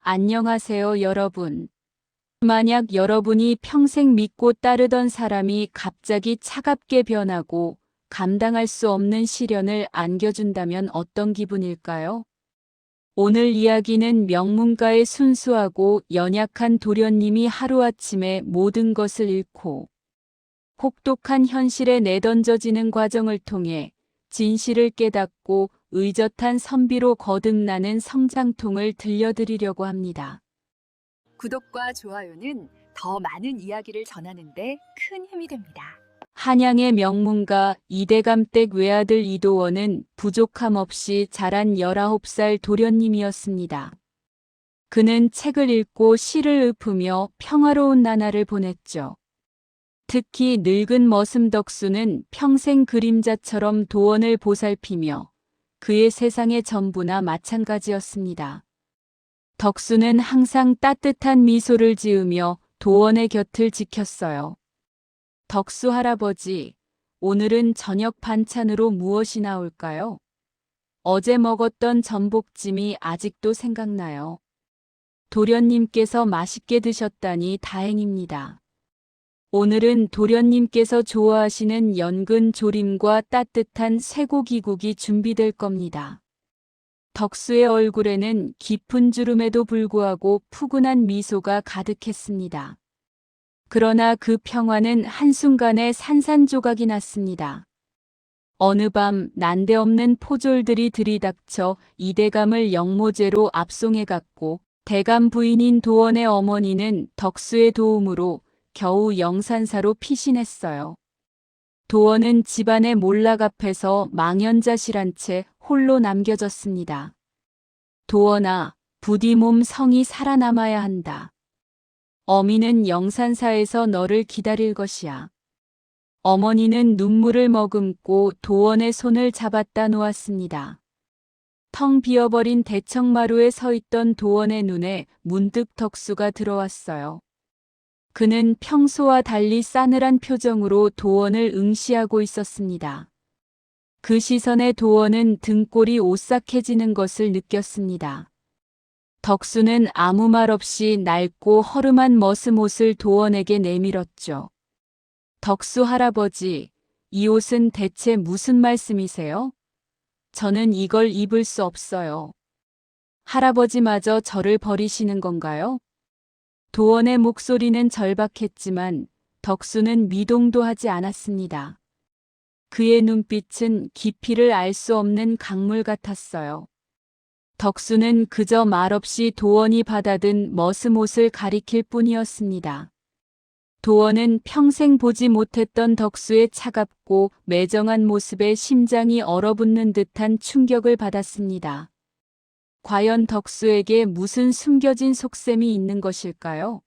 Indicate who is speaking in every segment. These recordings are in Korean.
Speaker 1: 안녕하세요, 여러분. 만약 여러분이 평생 믿고 따르던 사람이 갑자기 차갑게 변하고 감당할 수 없는 시련을 안겨준다면 어떤 기분일까요? 오늘 이야기는 명문가의 순수하고 연약한 도련님이 하루아침에 모든 것을 잃고 혹독한 현실에 내던져지는 과정을 통해 진실을 깨닫고 의젓한 선비로 거듭나는 성장통을 들려드리려고 합니다.
Speaker 2: 구독과 좋아요는 더 많은 이야기를 전하는데 큰 힘이 됩니다.
Speaker 1: 한양의 명문가 이대감댁 외아들 이도원은 부족함 없이 자란 19살 도련님이었습니다. 그는 책을 읽고 시를 읊으며 평화로운 나날을 보냈죠. 특히 늙은 머슴 덕수는 평생 그림자처럼 도원을 보살피며 그의 세상의 전부나 마찬가지였습니다. 덕수는 항상 따뜻한 미소를 지으며 도원의 곁을 지켰어요. 덕수 할아버지, 오늘은 저녁 반찬으로 무엇이 나올까요? 어제 먹었던 전복찜이 아직도 생각나요. 도련님께서 맛있게 드셨다니 다행입니다. 오늘은 도련님께서 좋아하시는 연근 조림과 따뜻한 쇠고기국이 준비될 겁니다. 덕수의 얼굴에는 깊은 주름에도 불구하고 푸근한 미소가 가득했습니다. 그러나 그 평화는 한순간에 산산조각이 났습니다. 어느 밤 난데없는 포졸들이 들이닥쳐 이대감을 영모죄로 압송해갔고 대감 부인인 도원의 어머니는 덕수의 도움으로 겨우 영산사로 피신했어요. 도원은 집안의 몰락 앞에서 망연자실한 채 홀로 남겨졌습니다. 도원아, 부디 몸 성이 살아남아야 한다. 어미는 영산사에서 너를 기다릴 것이야. 어머니는 눈물을 머금고 도원의 손을 잡았다 놓았습니다. 텅 비어버린 대청마루에 서 있던 도원의 눈에 문득 덕수가 들어왔어요. 그는 평소와 달리 싸늘한 표정으로 도원을 응시하고 있었습니다. 그 시선에 도원은 등골이 오싹해지는 것을 느꼈습니다. 덕수는 아무 말 없이 낡고 허름한 머슴 옷을 도원에게 내밀었죠. 덕수 할아버지, 이 옷은 대체 무슨 말씀이세요? 저는 이걸 입을 수 없어요. 할아버지마저 저를 버리시는 건가요? 도원의 목소리는 절박했지만 덕수는 미동도 하지 않았습니다. 그의 눈빛은 깊이를 알 수 없는 강물 같았어요. 덕수는 그저 말없이 도원이 받아든 머슴 옷을 가리킬 뿐이었습니다. 도원은 평생 보지 못했던 덕수의 차갑고 매정한 모습에 심장이 얼어붙는 듯한 충격을 받았습니다. 과연 덕수에게 무슨 숨겨진 속셈이 있는 것일까요?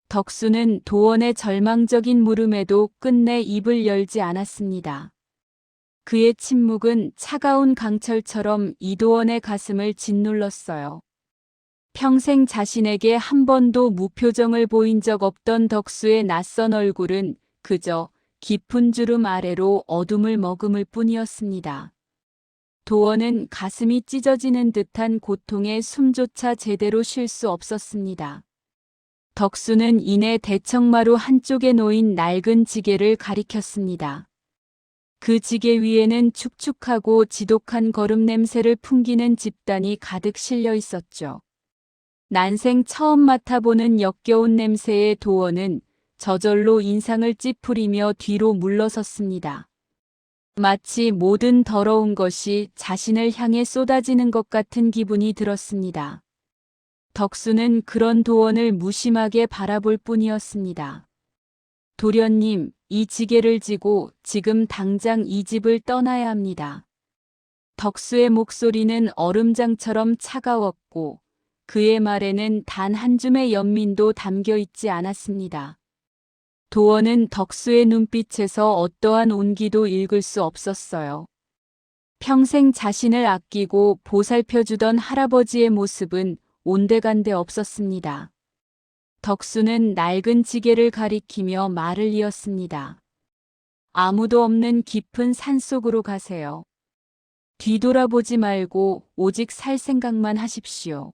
Speaker 1: 덕수는 도원의 절망적인 물음에도 끝내 입을 열지 않았습니다. 그의 침묵은 차가운 강철처럼 이도원의 가슴을 짓눌렀어요. 평생 자신에게 한 번도 무표정을 보인 적 없던 덕수의 낯선 얼굴은 그저 깊은 주름 아래로 어둠을 머금을 뿐이었습니다. 도원은 가슴이 찢어지는 듯한 고통에 숨조차 제대로 쉴 수 없었습니다. 덕수는 이내 대청마루 한쪽에 놓인 낡은 지게를 가리켰습니다. 그 지게 위에는 축축하고 지독한 거름 냄새를 풍기는 집단이 가득 실려 있었죠. 난생 처음 맡아보는 역겨운 냄새의 도원은 저절로 인상을 찌푸리며 뒤로 물러섰습니다. 마치 모든 더러운 것이 자신을 향해 쏟아지는 것 같은 기분이 들었습니다. 덕수는 그런 도원을 무심하게 바라볼 뿐이었습니다. 도련님, 이 지게를 지고 지금 당장 이 집을 떠나야 합니다. 덕수의 목소리는 얼음장처럼 차가웠고 그의 말에는 단 한 줌의 연민도 담겨 있지 않았습니다. 도원은 덕수의 눈빛에서 어떠한 온기도 읽을 수 없었어요. 평생 자신을 아끼고 보살펴주던 할아버지의 모습은 온데간데 없었습니다. 덕수는 낡은 지게를 가리키며 말을 이었습니다. 아무도 없는 깊은 산속으로 가세요. 뒤돌아보지 말고 오직 살 생각만 하십시오.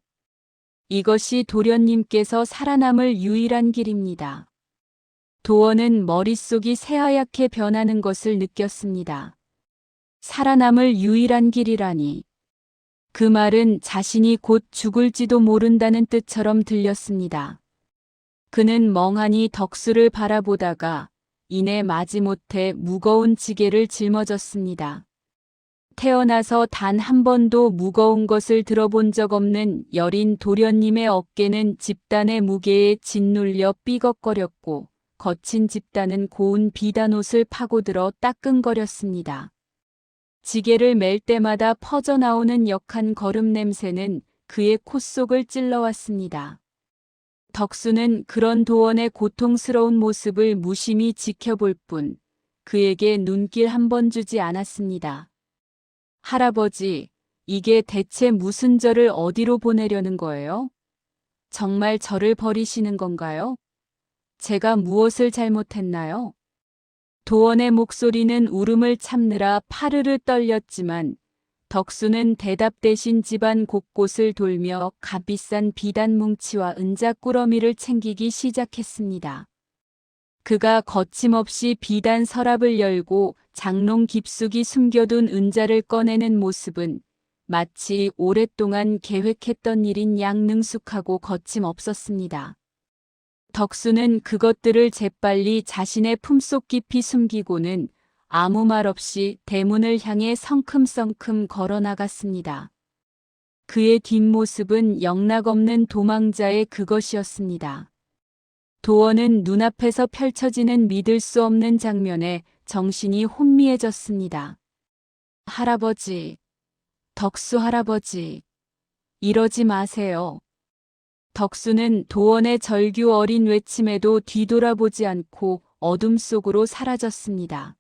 Speaker 1: 이것이 도련님께서 살아남을 유일한 길입니다. 도원은 머릿속이 새하얗게 변하는 것을 느꼈습니다. 살아남을 유일한 길이라니. 그 말은 자신이 곧 죽을지도 모른다는 뜻처럼 들렸습니다. 그는 멍하니 덕수를 바라보다가 이내 마지못해 무거운 지게를 짊어졌습니다. 태어나서 단 한 번도 무거운 것을 들어본 적 없는 여린 도련님의 어깨는 집단의 무게에 짓눌려 삐걱거렸고 거친 집단은 고운 비단옷을 파고들어 따끔거렸습니다. 지게를 맬 때마다 퍼져나오는 역한 걸음 냄새는 그의 콧속을 찔러왔습니다. 덕수는 그런 도원의 고통스러운 모습을 무심히 지켜볼 뿐 그에게 눈길 한 번 주지 않았습니다. 할아버지, 이게 대체 무슨 저를 어디로 보내려는 거예요? 정말 저를 버리시는 건가요? 제가 무엇을 잘못했나요? 도원의 목소리는 울음을 참느라 파르르 떨렸지만 덕수는 대답 대신 집안 곳곳을 돌며 값비싼 비단 뭉치와 은자 꾸러미를 챙기기 시작했습니다. 그가 거침없이 비단 서랍을 열고 장롱 깊숙이 숨겨둔 은자를 꺼내는 모습은 마치 오랫동안 계획했던 일인 양 능숙하고 거침없었습니다. 덕수는 그것들을 재빨리 자신의 품속 깊이 숨기고는 아무 말 없이 대문을 향해 성큼성큼 걸어 나갔습니다. 그의 뒷모습은 영락없는 도망자의 그것이었습니다. 도원은 눈앞에서 펼쳐지는 믿을 수 없는 장면에 정신이 혼미해졌습니다. 할아버지, 덕수 할아버지, 이러지 마세요. 덕수는 도원의 절규 어린 외침에도 뒤돌아보지 않고 어둠 속으로 사라졌습니다.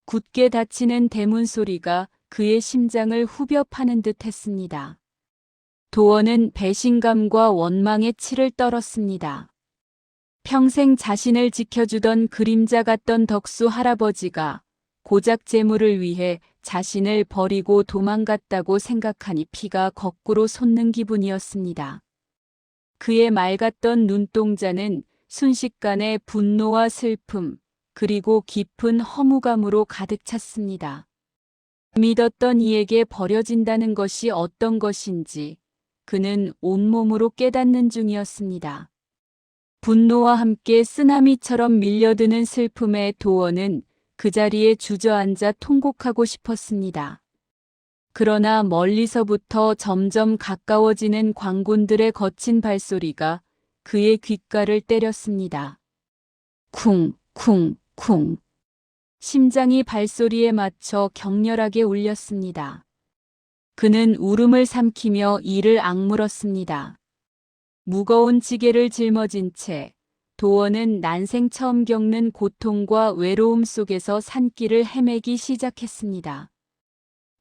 Speaker 1: 굳게 닫히는 대문 소리가 그의 심장을 후벼 파는 듯 했습니다. 도원은 배신감과 원망의 치를 떨었습니다. 평생 자신을 지켜주던 그림자 같던 덕수 할아버지가 고작 재물을 위해 자신을 버리고 도망갔다고 생각하니 피가 거꾸로 솟는 기분이었습니다. 그의 맑았던 눈동자는 순식간에 분노와 슬픔, 그리고 깊은 허무감으로 가득 찼습니다. 믿었던 이에게 버려진다는 것이 어떤 것인지 그는 온몸으로 깨닫는 중이었습니다. 분노와 함께 쓰나미처럼 밀려드는 슬픔에 도원은 그 자리에 주저앉아 통곡하고 싶었습니다. 그러나 멀리서부터 점점 가까워지는 광군들의 거친 발소리가 그의 귓가를 때렸습니다. 쿵, 쿵, 쿵. 심장이 발소리에 맞춰 격렬하게 울렸습니다. 그는 울음을 삼키며 이를 악물었습니다. 무거운 지게를 짊어진 채 도원은 난생 처음 겪는 고통과 외로움 속에서 산길을 헤매기 시작했습니다.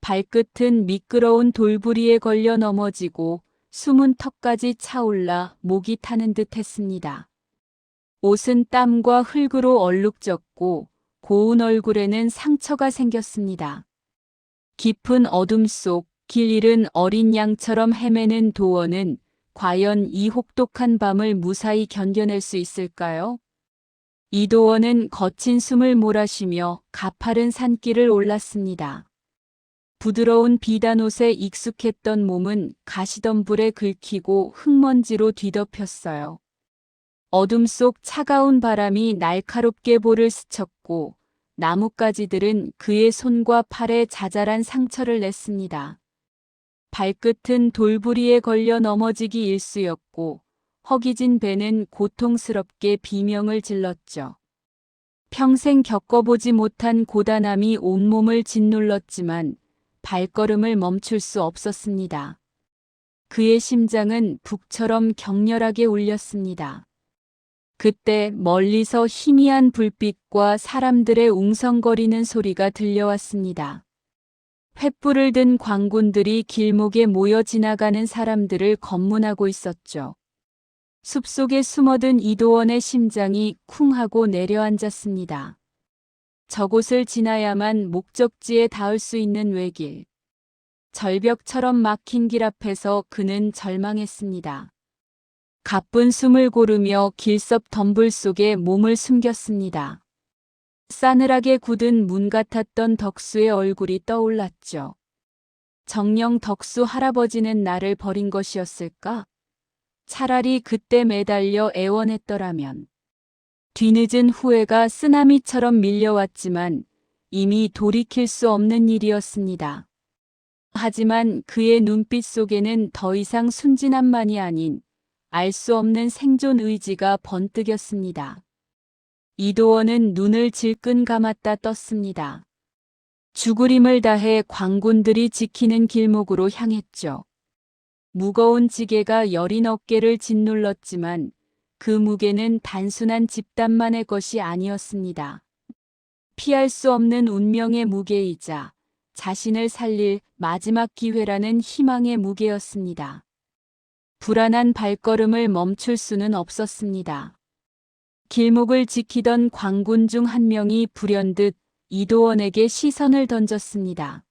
Speaker 1: 발끝은 미끄러운 돌부리에 걸려 넘어지고 숨은 턱까지 차올라 목이 타는 듯 했습니다. 옷은 땀과 흙으로 얼룩졌고 고운 얼굴에는 상처가 생겼습니다. 깊은 어둠 속 길 잃은 어린 양처럼 헤매는 도원은 과연 이 혹독한 밤을 무사히 견뎌낼 수 있을까요? 이도원은 거친 숨을 몰아쉬며 가파른 산길을 올랐습니다. 부드러운 비단옷에 익숙했던 몸은 가시덤불에 긁히고 흙먼지로 뒤덮였어요. 어둠 속 차가운 바람이 날카롭게 볼을 스쳤고 나뭇가지들은 그의 손과 팔에 자잘한 상처를 냈습니다. 발끝은 돌부리에 걸려 넘어지기 일쑤였고 허기진 배는 고통스럽게 비명을 질렀죠. 평생 겪어보지 못한 고단함이 온몸을 짓눌렀지만 발걸음을 멈출 수 없었습니다. 그의 심장은 북처럼 격렬하게 울렸습니다. 그때 멀리서 희미한 불빛과 사람들의 웅성거리는 소리가 들려왔습니다. 횃불을 든 광군들이 길목에 모여 지나가는 사람들을 검문하고 있었죠. 숲속에 숨어든 이도원의 심장이 쿵 하고 내려앉았습니다. 저곳을 지나야만 목적지에 닿을 수 있는 외길. 절벽처럼 막힌 길 앞에서 그는 절망했습니다. 가쁜 숨을 고르며 길섭 덤불 속에 몸을 숨겼습니다. 싸늘하게 굳은 문 같았던 덕수의 얼굴이 떠올랐죠. 정녕 덕수 할아버지는 나를 버린 것이었을까? 차라리 그때 매달려 애원했더라면. 뒤늦은 후회가 쓰나미처럼 밀려왔지만 이미 돌이킬 수 없는 일이었습니다. 하지만 그의 눈빛 속에는 더 이상 순진함만이 아닌 알 수 없는 생존 의지가 번뜩였습니다. 이도원은 눈을 질끈 감았다 떴습니다. 죽을 힘을 다해 광군들이 지키는 길목으로 향했죠. 무거운 지게가 여린 어깨를 짓눌렀지만 그 무게는 단순한 집단만의 것이 아니었습니다. 피할 수 없는 운명의 무게이자 자신을 살릴 마지막 기회라는 희망의 무게였습니다. 불안한 발걸음을 멈출 수는 없었습니다. 길목을 지키던 광군 중 한 명이 불현듯 이도원에게 시선을 던졌습니다.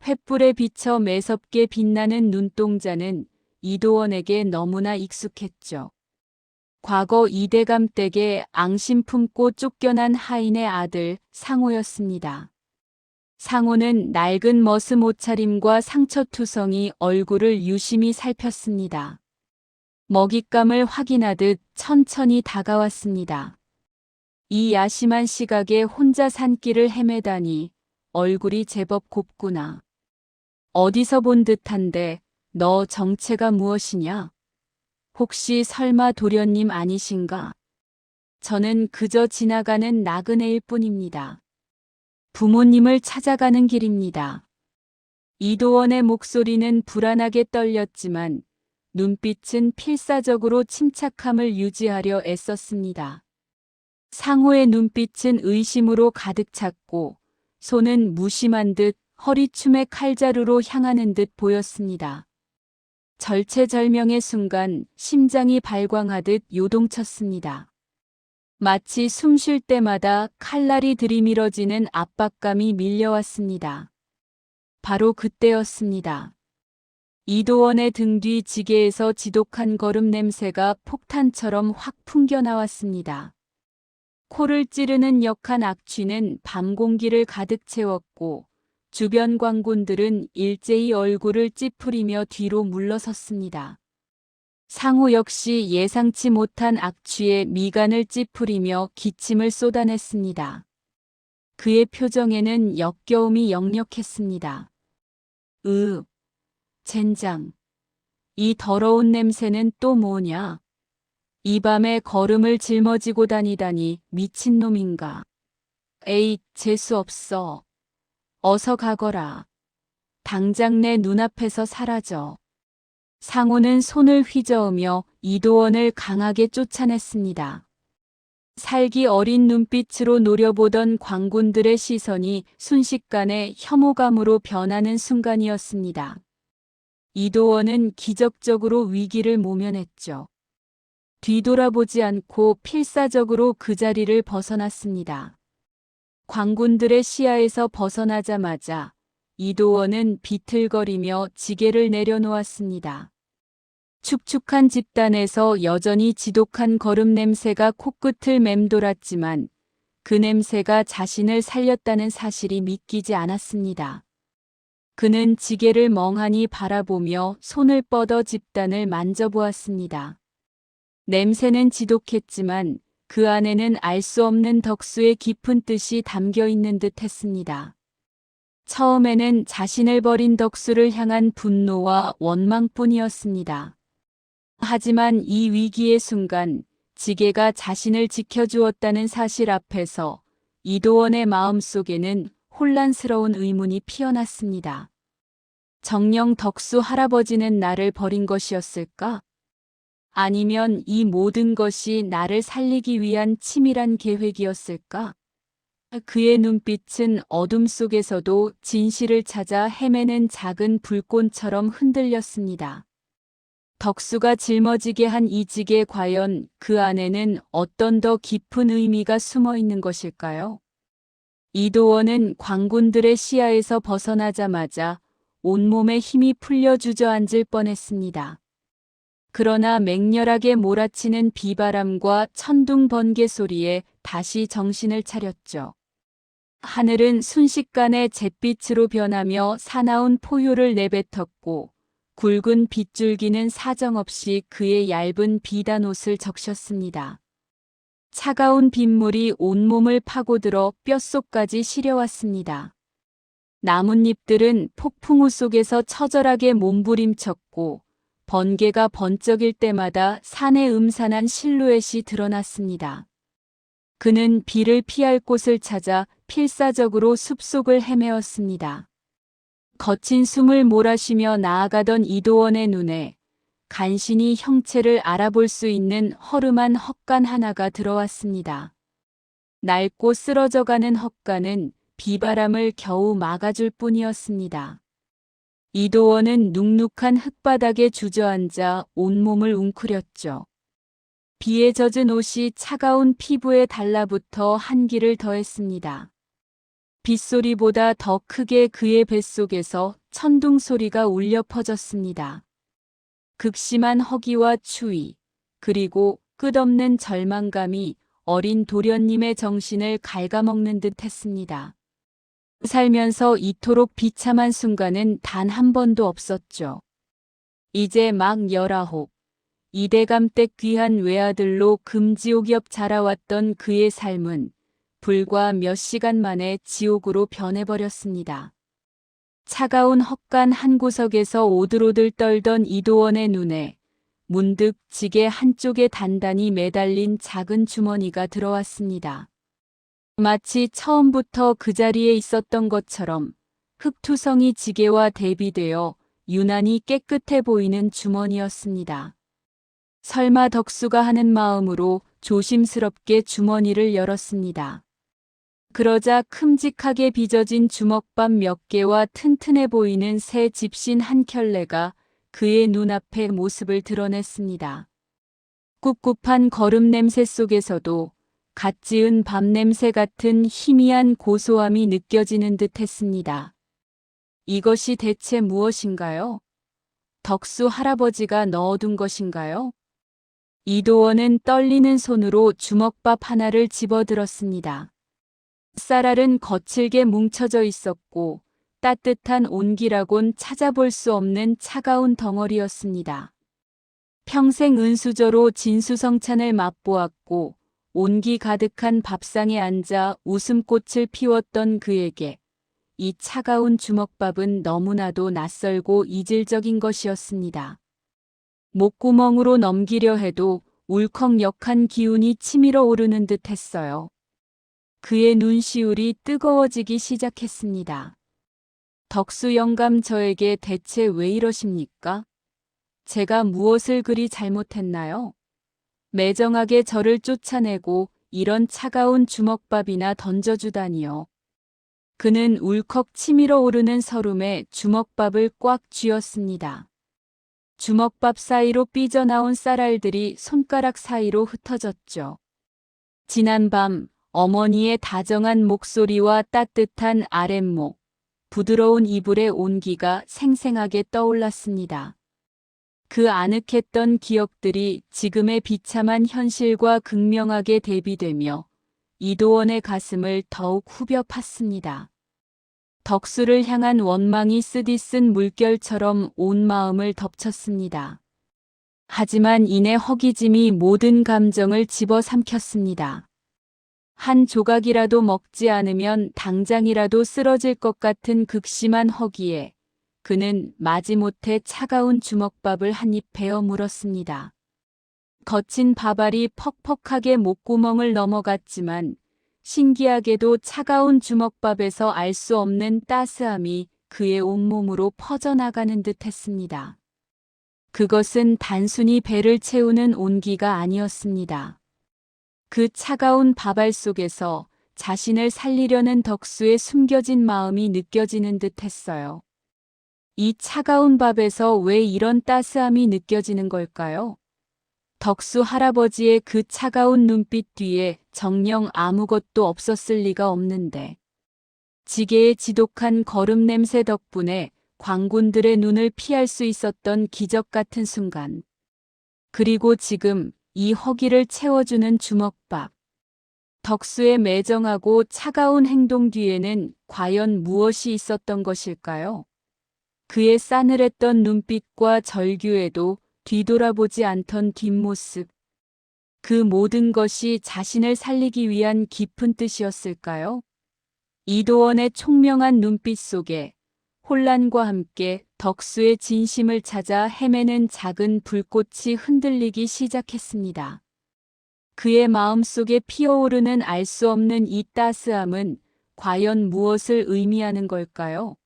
Speaker 1: 횃불에 비쳐 매섭게 빛나는 눈동자는 이도원에게 너무나 익숙했죠. 과거 이대감 댁에 앙심 품고 쫓겨난 하인의 아들 상호였습니다. 상호는 낡은 머슴 옷차림과 상처투성이 얼굴을 유심히 살폈습니다. 먹잇감을 확인하듯 천천히 다가왔습니다. 이 야심한 시각에 혼자 산길을 헤매다니 얼굴이 제법 곱구나. 어디서 본 듯한데 너 정체가 무엇이냐? 혹시 설마 도련님 아니신가? 저는 그저 지나가는 나그네일 뿐입니다. 부모님을 찾아가는 길입니다. 이도원의 목소리는 불안하게 떨렸지만 눈빛은 필사적으로 침착함을 유지하려 애썼습니다. 상호의 눈빛은 의심으로 가득 찼고 손은 무심한 듯 허리춤에 칼자루로 향하는 듯 보였습니다. 절체절명의 순간 심장이 발광하듯 요동쳤습니다. 마치 숨 쉴 때마다 칼날이 들이밀어지는 압박감이 밀려왔습니다. 바로 그때였습니다. 이도원의 등 뒤 지게에서 지독한 거름 냄새가 폭탄처럼 확 풍겨나왔습니다. 코를 찌르는 역한 악취는 밤 공기를 가득 채웠고 주변 광군들은 일제히 얼굴을 찌푸리며 뒤로 물러섰습니다. 상호 역시 예상치 못한 악취에 미간을 찌푸리며 기침을 쏟아냈습니다. 그의 표정에는 역겨움이 역력했습니다. 젠장. 이 더러운 냄새는 또 뭐냐? 이 밤에 걸음을 짊어지고 다니다니 미친놈인가? 에이, 재수 없어. 어서 가거라. 당장 내 눈앞에서 사라져. 상호는 손을 휘저으며 이도원을 강하게 쫓아냈습니다. 살기 어린 눈빛으로 노려보던 광군들의 시선이 순식간에 혐오감으로 변하는 순간이었습니다. 이도원은 기적적으로 위기를 모면했죠. 뒤돌아보지 않고 필사적으로 그 자리를 벗어났습니다. 광군들의 시야에서 벗어나자마자 이도원은 비틀거리며 지게를 내려놓았습니다. 축축한 집단에서 여전히 지독한 거름 냄새가 코끝을 맴돌았지만 그 냄새가 자신을 살렸다는 사실이 믿기지 않았습니다. 그는 지게를 멍하니 바라보며 손을 뻗어 집단을 만져보았습니다. 냄새는 지독했지만 그 안에는 알 수 없는 덕수의 깊은 뜻이 담겨 있는 듯 했습니다. 처음에는 자신을 버린 덕수를 향한 분노와 원망뿐이었습니다. 하지만 이 위기의 순간 지게가 자신을 지켜주었다는 사실 앞에서 이도원의 마음속에는 혼란스러운 의문이 피어났습니다. 정녕 덕수 할아버지는 나를 버린 것이었을까? 아니면 이 모든 것이 나를 살리기 위한 치밀한 계획이었을까? 그의 눈빛은 어둠 속에서도 진실을 찾아 헤매는 작은 불꽃처럼 흔들렸습니다. 덕수가 짊어지게 한 이 지게 과연 그 안에는 어떤 더 깊은 의미가 숨어 있는 것일까요? 이도원은 광군들의 시야에서 벗어나자마자 온몸에 힘이 풀려 주저앉을 뻔했습니다. 그러나 맹렬하게 몰아치는 비바람과 천둥 번개 소리에 다시 정신을 차렸죠. 하늘은 순식간에 잿빛으로 변하며 사나운 포효를 내뱉었고 굵은 빗줄기는 사정없이 그의 얇은 비단 옷을 적셨습니다. 차가운 빗물이 온몸을 파고들어 뼛속까지 시려왔습니다. 나뭇잎들은 폭풍우 속에서 처절하게 몸부림쳤고 번개가 번쩍일 때마다 산의 음산한 실루엣이 드러났습니다. 그는 비를 피할 곳을 찾아 필사적으로 숲속을 헤매었습니다. 거친 숨을 몰아쉬며 나아가던 이도원의 눈에 간신히 형체를 알아볼 수 있는 허름한 헛간 하나가 들어왔습니다. 낡고 쓰러져가는 헛간은 비바람을 겨우 막아줄 뿐이었습니다. 이도원은 눅눅한 흙바닥에 주저앉아 온몸을 웅크렸죠. 비에 젖은 옷이 차가운 피부에 달라붙어 한기를 더했습니다. 빗소리보다 더 크게 그의 뱃속에서 천둥 소리가 울려 퍼졌습니다. 극심한 허기와 추위, 그리고 끝없는 절망감이 어린 도련님의 정신을 갉아먹는 듯 했습니다. 살면서 이토록 비참한 순간은 단 한 번도 없었죠. 이제 막 19, 이대감댁 귀한 외아들로 금지옥 옆 자라왔던 그의 삶은 불과 몇 시간 만에 지옥으로 변해버렸습니다. 차가운 헛간 한 구석에서 오들오들 떨던 이도원의 눈에 문득 지게 한쪽에 단단히 매달린 작은 주머니가 들어왔습니다. 마치 처음부터 그 자리에 있었던 것처럼 흙투성이 지게와 대비되어 유난히 깨끗해 보이는 주머니였습니다. 설마 덕수가 하는 마음으로 조심스럽게 주머니를 열었습니다. 그러자 큼직하게 빚어진 주먹밥 몇 개와 튼튼해 보이는 새 집신 한 켤레가 그의 눈앞에 모습을 드러냈습니다. 꿉꿉한 거름 냄새 속에서도 갓 지은 밥 냄새 같은 희미한 고소함이 느껴지는 듯 했습니다. 이것이 대체 무엇인가요? 덕수 할아버지가 넣어둔 것인가요? 이도원은 떨리는 손으로 주먹밥 하나를 집어들었습니다. 쌀알은 거칠게 뭉쳐져 있었고 따뜻한 온기라곤 찾아볼 수 없는 차가운 덩어리였습니다. 평생 은수저로 진수성찬을 맛보았고 온기 가득한 밥상에 앉아 웃음꽃을 피웠던 그에게 이 차가운 주먹밥은 너무나도 낯설고 이질적인 것이었습니다. 목구멍으로 넘기려 해도 울컥역한 기운이 치밀어 오르는 듯 했어요. 그의 눈시울이 뜨거워지기 시작했습니다. 덕수 영감 저에게 대체 왜 이러십니까? 제가 무엇을 그리 잘못했나요? 매정하게 저를 쫓아내고 이런 차가운 주먹밥이나 던져주다니요. 그는 울컥 치밀어 오르는 설움에 주먹밥을 꽉 쥐었습니다. 주먹밥 사이로 삐져나온 쌀알들이 손가락 사이로 흩어졌죠. 지난밤 어머니의 다정한 목소리와 따뜻한 아랫목, 부드러운 이불의 온기가 생생하게 떠올랐습니다. 그 아늑했던 기억들이 지금의 비참한 현실과 극명하게 대비되며 이도원의 가슴을 더욱 후벼 팠습니다. 덕수를 향한 원망이 쓰디쓴 물결처럼 온 마음을 덮쳤습니다. 하지만 이내 허기짐이 모든 감정을 집어삼켰습니다. 한 조각이라도 먹지 않으면 당장이라도 쓰러질 것 같은 극심한 허기에 그는 마지못해 차가운 주먹밥을 한 입 베어 물었습니다. 거친 밥알이 퍽퍽하게 목구멍을 넘어갔지만 신기하게도 차가운 주먹밥에서 알 수 없는 따스함이 그의 온몸으로 퍼져나가는 듯 했습니다. 그것은 단순히 배를 채우는 온기가 아니었습니다. 그 차가운 밥알 속에서 자신을 살리려는 덕수의 숨겨진 마음이 느껴지는 듯 했어요. 이 차가운 밥에서 왜 이런 따스함이 느껴지는 걸까요? 덕수 할아버지의 그 차가운 눈빛 뒤에 정녕 아무것도 없었을 리가 없는데. 지게의 지독한 거름 냄새 덕분에 광군들의 눈을 피할 수 있었던 기적 같은 순간. 그리고 지금 이 허기를 채워주는 주먹밥. 덕수의 매정하고 차가운 행동 뒤에는 과연 무엇이 있었던 것일까요? 그의 싸늘했던 눈빛과 절규에도 뒤돌아보지 않던 뒷모습. 그 모든 것이 자신을 살리기 위한 깊은 뜻이었을까요? 이도원의 총명한 눈빛 속에 혼란과 함께 덕수의 진심을 찾아 헤매는 작은 불꽃이 흔들리기 시작했습니다. 그의 마음속에 피어오르는 알 수 없는 이 따스함은 과연 무엇을 의미하는 걸까요?